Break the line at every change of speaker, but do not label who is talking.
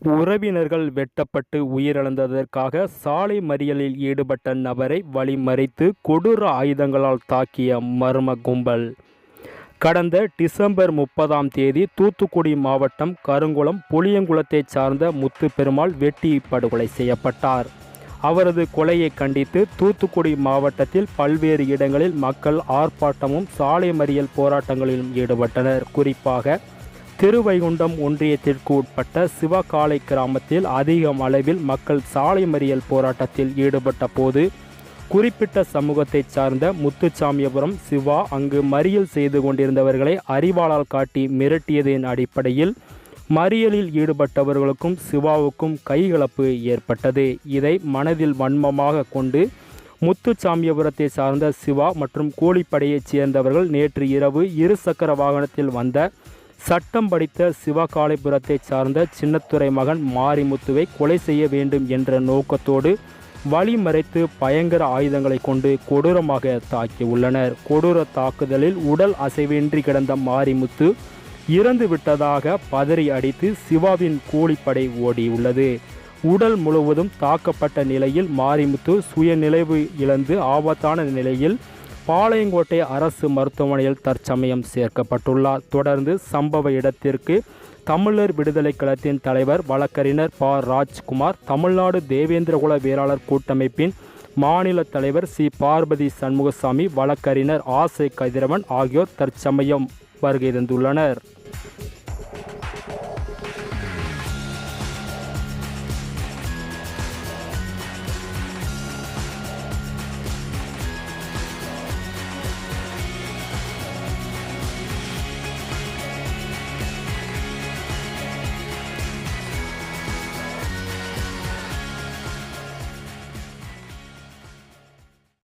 உறவினர்கள் வெட்டப்பட்டு உயிரிழந்ததற்காக சாலை மறியலில் ஈடுபட்ட நபரை வழிமறித்து கொடூர ஆயுதங்களால் தாக்கிய மர்ம கும்பல். கடந்த டிசம்பர் 30ஆம் தேதி தூத்துக்குடி மாவட்டம் கருங்குளம் புளியங்குளத்தைச் சார்ந்த முத்துப்பெருமாள் வெட்டி படுகொலை செய்யப்பட்டார். அவரது கொலையை கண்டித்து தூத்துக்குடி மாவட்டத்தில் பல்வேறு இடங்களில் மக்கள் ஆர்ப்பாட்டமும் சாலை மறியல் போராட்டங்களிலும் ஈடுபட்டனர். குறிப்பாக திருவைகுண்டம் ஒன்றியத்திற்கு உட்பட்ட சிவகாலை கிராமத்தில் அதிக அளவில் மக்கள் சாலை மறியல் போராட்டத்தில் ஈடுபட்ட போது குறிப்பிட்ட சமூகத்தைச் சார்ந்த முத்துசாமிபுரம் சிவா அங்கு மறியல் செய்து கொண்டிருந்தவர்களை அரிவாளால் காட்டி மிரட்டியதின் அடிப்படையில் மறியலில் ஈடுபட்டவர்களுக்கும் சிவாவுக்கும் கைகலப்பு ஏற்பட்டது. இதை மனதில் வன்மமாக கொண்டு முத்துசாமிபுரத்தை சார்ந்த சிவா மற்றும் கூலிப்படையைச் சேர்ந்தவர்கள் நேற்று இரவு இருசக்கர வாகனத்தில் வந்த சட்டம் படித்த சிவகாலைபுரத்தை சார்ந்த சின்னத்துரை மகன் மாரிமுத்துவை கொலை செய்ய வேண்டும் என்ற நோக்கத்தோடு வழிமறைத்து பயங்கர ஆயுதங்களை கொண்டு கொடூரமாக தாக்கியுள்ளனர். கொடூர தாக்குதலில் உடல் அசைவின்றி கிடந்த மாரிமுத்து இறந்து விட்டதாக பதறி அடித்து சிவாவின் கூலிப்படை ஓடியுள்ளது. உடல் முழுவதும் தாக்கப்பட்ட நிலையில் மாரிமுத்து சுயநினைவு இழந்து ஆபத்தான நிலையில் பாளையங்கோட்டை அரசு மருத்துவமனையில் தற்சமயம் சேர்க்கப்பட்டுள்ளார். தொடர்ந்து சம்பவ இடத்திற்கு தமிழர் விடுதலை கழகத்தின் தலைவர் வழக்கறிஞர் ப. ராஜ்குமார், தமிழ்நாடு தேவேந்திரகுல வேளாளர் கூட்டமைப்பின் மாநில தலைவர் சி. பார்வதி சண்முகசாமி, வழக்கறிஞர் ஆசை கதிரவன் ஆகியோர் தற்சமயம் வருகை தந்துள்ளனர்.